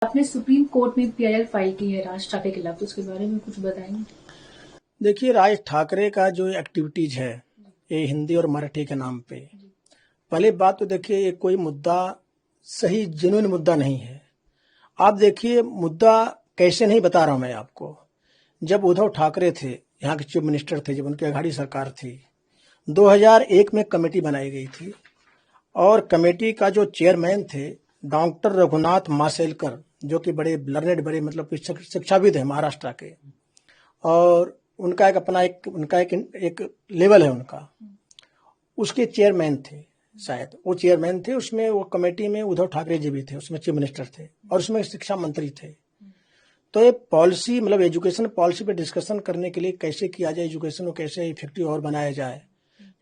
आपने supreme court में PIL file की है राज ठाकरे के खिलाफ, तो उसके बारे में कुछ बताएंगे? देखिए, राज ठाकरे का जो एक्टिविटीज है ये हिंदी और मराठी के नाम पे, पहली बात तो देखिए ये कोई मुद्दा सही जेन्युइन मुद्दा नहीं है। आप देखिए मुद्दा कैसे नहीं बता रहा हूं मैं आपको। जब उद्धव ठाकरे थे यहाँ के चीफ मिनिस्टर थे, जब उनकी अघाड़ी सरकार थी, 2001 में कमेटी बनाई गई थी और कमेटी का जो चेयरमैन थे डॉक्टर रघुनाथ माशेलकर, जो कि बड़े लर्नेड, बड़े मतलब शिक्षाविद है महाराष्ट्र के, और उनका एक अपना एक लेवल है उनका, उसके चेयरमैन थे। शायद वो चेयरमैन थे, उसमें वो कमेटी में उद्धव ठाकरे जी भी थे, उसमें चीफ मिनिस्टर थे और उसमें शिक्षा मंत्री थे। तो ये पॉलिसी मतलब एजुकेशन पॉलिसी पे डिस्कशन करने के लिए कैसे किया जाए, एजुकेशन को कैसे इफेक्टिव और बनाया जाए,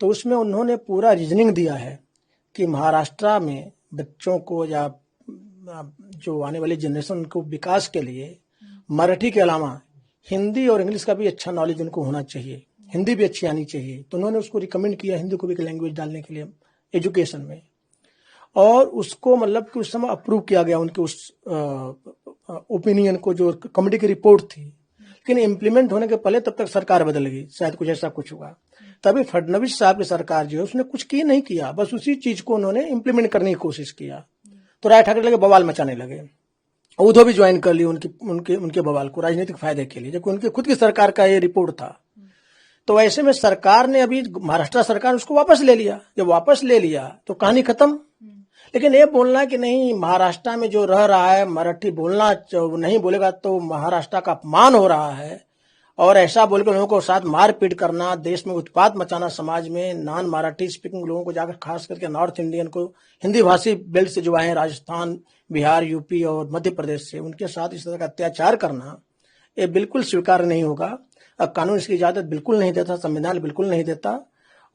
तो उसमें उन्होंने पूरा रीजनिंग दिया है कि महाराष्ट्र में बच्चों को या जो आने वाली जनरेशन को विकास के लिए मराठी के अलावा हिंदी और इंग्लिश का भी अच्छा नॉलेज उनको होना चाहिए, हिंदी भी अच्छी आनी चाहिए। तो उन्होंने उसको रिकमेंड किया हिंदी को भी एक लैंग्वेज डालने के लिए एजुकेशन में, और उसको मतलब कि उस समय अप्रूव किया गया उनके उस ओपिनियन को, जो कमेटी की रिपोर्ट थी। लेकिन इम्प्लीमेंट होने के पहले तब तक सरकार बदल गई, शायद कुछ ऐसा कुछ हुआ। तभी फडणवीस साहब की सरकार जो है उसने कुछ की नहीं किया, बस उसी चीज को उन्होंने इम्प्लीमेंट करने की कोशिश किया। तो राज ठाकरे लगे बवाल मचाने लगे, उद्धव भी ज्वाइन कर ली उनके बवाल को राजनीतिक फायदे के लिए, जबकि उनकी खुद की सरकार का ये रिपोर्ट था। तो ऐसे में सरकार ने अभी महाराष्ट्र सरकार उसको वापस ले लिया। जब वापस ले लिया तो कहानी खत्म। लेकिन ये बोलना कि नहीं महाराष्ट्र में जो रह रहा है मराठी बोलना नहीं बोलेगा तो महाराष्ट्र का अपमान हो रहा है, और ऐसा बोलकर लोगों को साथ मारपीट करना, देश में उत्पात मचाना, समाज में नॉन मराठी स्पीकिंग लोगों को जाकर खास करके नॉर्थ इंडियन को, हिंदी भाषी बेल्ट से जो आए हैं राजस्थान, बिहार, यूपी और मध्य प्रदेश से, उनके साथ इस तरह का अत्याचार करना ये बिल्कुल स्वीकार नहीं होगा। कानून इसकी इजाजत बिल्कुल नहीं देता, संविधान बिल्कुल नहीं देता,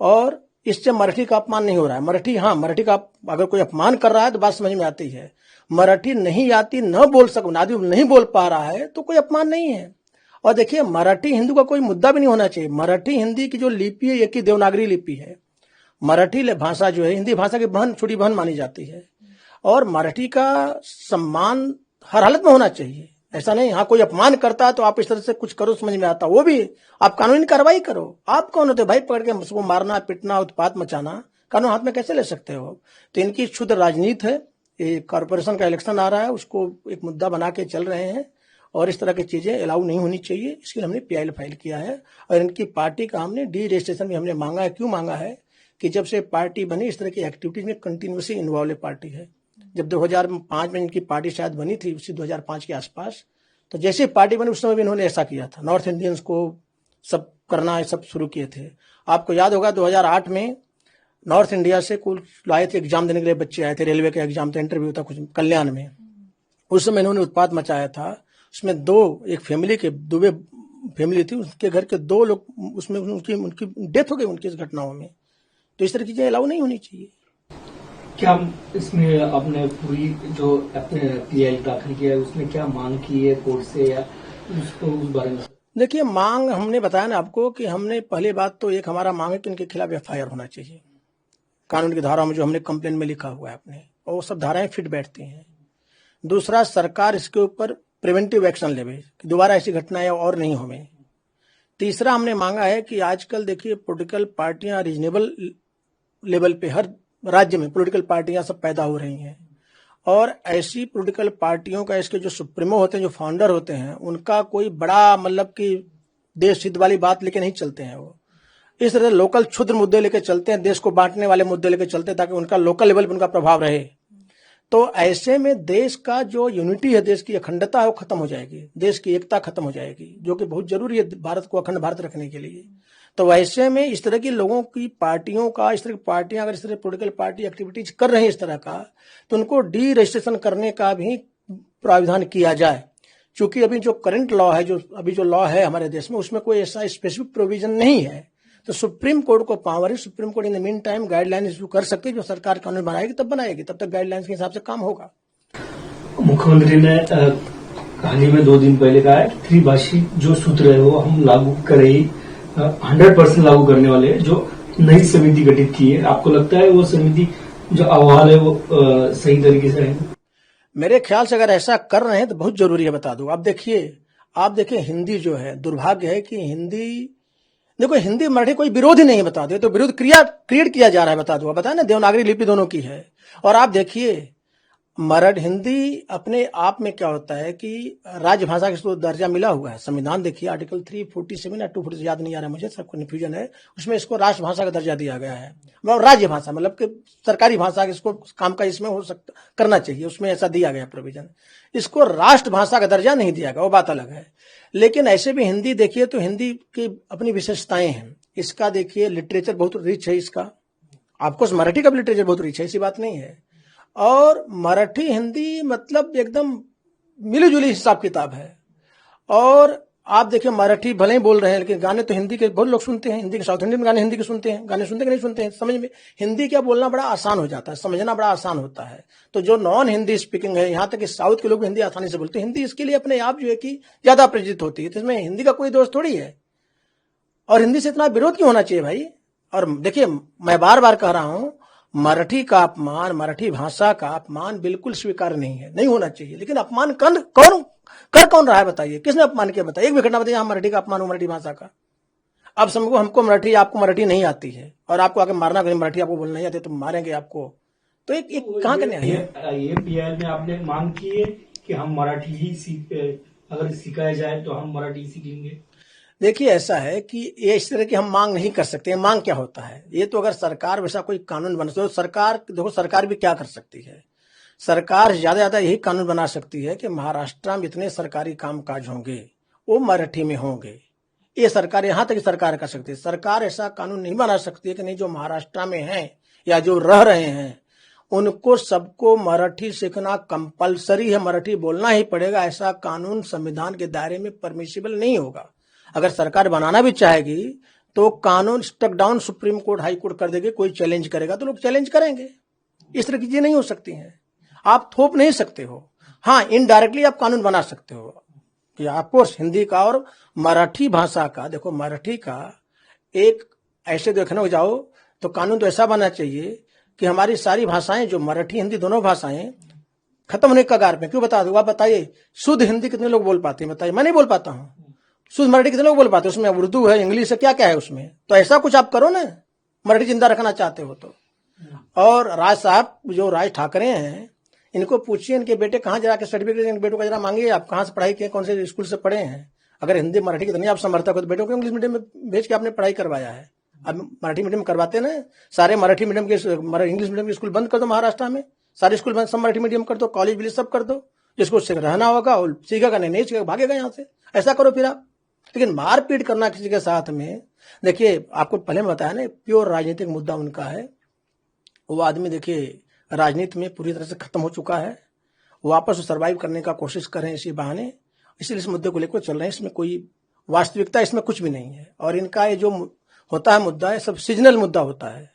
और इससे मराठी का अपमान नहीं हो रहा है। मराठी का अगर कोई अपमान कर रहा है तो बात समझ में आती है। मराठी नहीं आती, न बोल नहीं बोल पा रहा है तो कोई अपमान नहीं है। और देखिए मराठी हिंदू का कोई मुद्दा भी नहीं होना चाहिए। मराठी हिंदी की जो लिपि है एक ही देवनागरी लिपि है। मराठी भाषा जो है हिंदी भाषा की छोटी बहन मानी जाती है, और मराठी का सम्मान हर हालत में होना चाहिए। ऐसा नहीं हाँ कोई अपमान करता है तो आप इस तरह से कुछ करो, समझ में आता, वो भी आप कानूनी कार्रवाई करो। आप कौन होते भाई पकड़ के उसको मारना, पिटना, उत्पात मचाना? कानून हाथ में कैसे ले सकते हो? तो इनकी शुद्ध राजनीति है। ये कॉर्पोरेशन का इलेक्शन आ रहा है, उसको एक मुद्दा बना के चल रहे हैं, और इस तरह की चीजें अलाउ नहीं होनी चाहिए। इसके लिए हमने पीआईएल फाइल किया है, और इनकी पार्टी का हमने डी रजिस्ट्रेशन भी हमने मांगा है। क्यों मांगा है कि जब से पार्टी बनी इस तरह की एक्टिविटीज में कंटिन्यूसली इन्वॉल्व पार्टी है। जब 2005 में इनकी पार्टी शायद बनी थी, उसी 2005 के आसपास, तो जैसे पार्टी बनी उस समय भी इन्होंने ऐसा किया था, नॉर्थ इंडियंस को सब करना सब शुरू किए थे। आपको याद होगा 2008 में नॉर्थ इंडिया से कुल लाए थे एग्जाम देने के लिए, बच्चे आए थे, रेलवे का एग्जाम था, इंटरव्यू था कुछ कल्याण में। उस समय इन्होंने उत्पात मचाया था। उसमें एक फैमिली के दुबे फैमिली थी, उसके घर के 2 लोग उसमें उनकी डेथ हो गई उनकी इस घटनाओं में। तो इस तरह की चीजें अलाउ नहीं होनी चाहिए। क्या इसमें आपने पूरी जो अपने पीआईएल दाखिल किया है उसमें क्या मांग की है कोर्ट से, या उसको उस बारे में? देखिए मांग हमने बताया ना आपको कि हमने पहली बात तो एक हमारा मांग है कि इनके खिलाफ एफआईआर होना चाहिए। कानून की धारा में जो हमने कंप्लेन में लिखा हुआ है अपने, और वो सब धाराएं फिट बैठती हैं। दूसरा, सरकार इसके ऊपर प्रिवेंटिव एक्शन लेवे कि दोबारा ऐसी घटनाएं और नहीं होवे। तीसरा, हमने मांगा है कि आजकल देखिए पॉलिटिकल पार्टियां रीजनेबल लेवल पे हर राज्य में पॉलिटिकल पार्टियां सब पैदा हो रही हैं, और ऐसी पॉलिटिकल पार्टियों का इसके जो सुप्रीमो होते हैं, जो फाउंडर होते हैं, उनका कोई बड़ा मतलब कि देश हित वाली बात लेके नहीं चलते हैं। वो इस तरह से लोकल क्षुद्र मुद्दे लेके चलते हैं, देश को बांटने वाले मुद्दे लेके चलते हैं, ताकि उनका लोकल लेवल पर उनका प्रभाव रहे। तो ऐसे में देश का जो यूनिटी है, देश की अखंडता है, वो खत्म हो जाएगी, देश की एकता खत्म हो जाएगी, जो कि बहुत जरूरी है भारत को अखंड भारत रखने के लिए। तो वैसे में इस तरह की लोगों की पार्टियों का, इस तरह की पार्टियां अगर इस तरह पॉलिटिकल पार्टी एक्टिविटीज कर रही है इस तरह का, तो उनको डी रजिस्ट्रेशन करने का भी प्राविधान किया जाए। क्योंकि अभी जो करंट लॉ है, जो अभी जो लॉ है हमारे देश में, उसमें कोई ऐसा स्पेसिफिक प्रोविजन नहीं है। तो सुप्रीम कोर्ट को पावर है, supreme court in the mean time guideline issue कर सकती है। जो सरकार कानून बनाएगी तब बनाएगी, तब तक गाइडलाइंस के हिसाब से काम होगा। मुख्यमंत्री ने हाल ही में 2 दिन पहले कहा है कि त्रिभाषी जो सूत्र है वो हम लागू करें ही, 100% लागू करने वाले, जो नई समिति गठित की है। आपको लगता है वो समिति जो अहवाल है वो सही तरीके से है? मेरे ख्याल से अगर ऐसा कर रहे हैं तो बहुत जरूरी है, बता दूं। आप देखिए हिंदी जो है, दुर्भाग्य है कि हिंदी, देखो हिंदी मराठी कोई विरोध ही नहीं है, बता दो। तो विरोध क्रिएट किया जा रहा है, बता दो। बताया ना, देवनागरी लिपि दोनों की है। और आप देखिए मराठी हिंदी अपने आप में क्या होता है कि राजभाषा का इसको दर्जा मिला हुआ है। संविधान देखिए आर्टिकल 347 या 240 याद नहीं आ रहा है मुझे, सबको कन्फ्यूजन है, उसमें इसको राष्ट्रभाषा का दर्जा दिया गया है। मतलब राज्य भाषा, मतलब कि सरकारी भाषा, इसको काम का इसमें हो सकता करना चाहिए, उसमें ऐसा दिया गया प्रोविजन। इसको राष्ट्रभाषा का दर्जा नहीं दिया गया, वो बात अलग है। लेकिन ऐसे भी हिंदी देखिए तो हिंदी की अपनी विशेषताएं हैं। इसका देखिए लिटरेचर बहुत रिच है इसका, आपको मराठी का भी लिटरेचर बहुत रिच है, ऐसी बात नहीं है। और मराठी हिंदी मतलब एकदम मिली जुली हिसाब किताब है। और आप देखिए मराठी भले ही बोल रहे हैं, लेकिन गाने तो हिंदी के बहुत लोग सुनते हैं। हिंदी के, साउथ इंडियन गाने हिंदी के सुनते हैं, गाने सुनते कि नहीं सुनते हैं, समझ में हिंदी क्या बोलना बड़ा आसान हो जाता है, समझना बड़ा आसान होता है। तो जो नॉन हिंदी स्पीकिंग है, यहाँ तक कि साउथ के लोग भी हिंदी आसानी से बोलते हैं। हिंदी इसके लिए अपने आप जो है कि ज्यादा परिचित होती है, तो इसमें हिंदी का कोई दोष थोड़ी है। और हिंदी से इतना विरोध क्यों होना चाहिए भाई। और देखिए मैं बार बार कह रहा हूं, मराठी का अपमान, मराठी भाषा का अपमान बिल्कुल स्वीकार नहीं है, नहीं होना चाहिए। लेकिन अपमान कौन कौन रहा है बताइए, किसने अपमान किया बताइए, एक भी घटना बताइए। हम मराठी का अपमान हो, मराठी भाषा का। अब समझो हमको मराठी, आपको मराठी नहीं आती है और आपको आके मारना, कहीं मराठी आपको बोलना नहीं आती तो मारेंगे आपको, तो एक कहाँ का न्याय है। ये पीआईएल में आपने मांग की है कि हम मराठी ही अगर सिखाया जाए तो हम मराठी सीखेंगे। देखिए ऐसा है कि ये इस तरह की हम मांग नहीं कर सकते। मांग क्या होता है, ये तो अगर सरकार वैसा कोई कानून बना तो सरकार, देखो सरकार भी क्या कर सकती है, सरकार ज्यादा यही कानून बना सकती है कि महाराष्ट्र में इतने सरकारी कामकाज होंगे वो मराठी में होंगे। ये सरकार, यहां तक सरकार कर सकती है। सरकार ऐसा कानून नहीं बना सकती है कि नहीं, जो महाराष्ट्र में है या जो रह रहे हैं उनको सबको मराठी सीखना कंपलसरी है, मराठी बोलना ही पड़ेगा। ऐसा कानून संविधान के दायरे में परमिसिबल नहीं होगा। अगर सरकार बनाना भी चाहेगी तो कानून struck down supreme court, high court कर देगी। कोई चैलेंज करेगा तो लोग चैलेंज करेंगे। इस तरह की चीजें नहीं हो सकती हैं, आप थोप नहीं सकते हो। हाँ, इनडायरेक्टली आप कानून बना सकते हो कि आपको हिंदी का और मराठी भाषा का, देखो मराठी का एक ऐसे देखने को जाओ तो कानून तो ऐसा बनना चाहिए कि हमारी सारी भाषाएं, जो मराठी हिंदी दोनों भाषाएं खत्म होने के कगार पे। क्यों बता दो, आप बताइए शुद्ध हिंदी कितने लोग बोल पाते हैं बताइए, मैं नहीं बोल पाता हूँ। शुद्ध मराठी कितने लोग बोल पाते हैं, उसमें उर्दू है, इंग्लिश है, क्या क्या है उसमें। तो ऐसा कुछ आप करो ना, मराठी जिंदा रखना चाहते हो तो। और राज साहब, जो राज ठाकरे हैं, इनको पूछिए इनके बेटे कहाँ जाके सर्टिफिकेट, इनके बेटों का जरा मांगिए, आप कहाँ से पढ़ाई किए, कौन से स्कूल से पढ़े हैं। अगर हिंदी मराठी कितनी आप समर्थक हो तो बेटों को इंग्लिश मीडियम में भेज के आपने पढ़ाई करवाया है। अब मराठी मीडियम करवाते ना, सारे मराठी मीडियम के, इंग्लिश मीडियम के स्कूल बंद कर दो महाराष्ट्र में, सारे स्कूल बंद, सब मराठी मीडियम कर दो, कॉलेज भी सब कर दो। जिसको रहना होगा और सीखेगा, नहीं सीखेगा भागेगा यहाँ से। ऐसा करो फिर आप। लेकिन मारपीट करना किसी के साथ में, देखिए आपको पहले में बताया ना, प्योर राजनीतिक मुद्दा उनका है। वो आदमी देखिए राजनीति में पूरी तरह से खत्म हो चुका है, वापस सर्वाइव करने का कोशिश कर रहे हैं इसी बहाने, इसलिए इस मुद्दे को लेकर चल रहे हैं। इसमें कोई वास्तविकता इसमें कुछ भी नहीं है। और इनका ये जो होता है मुद्दा है, सब सीजनल मुद्दा होता है।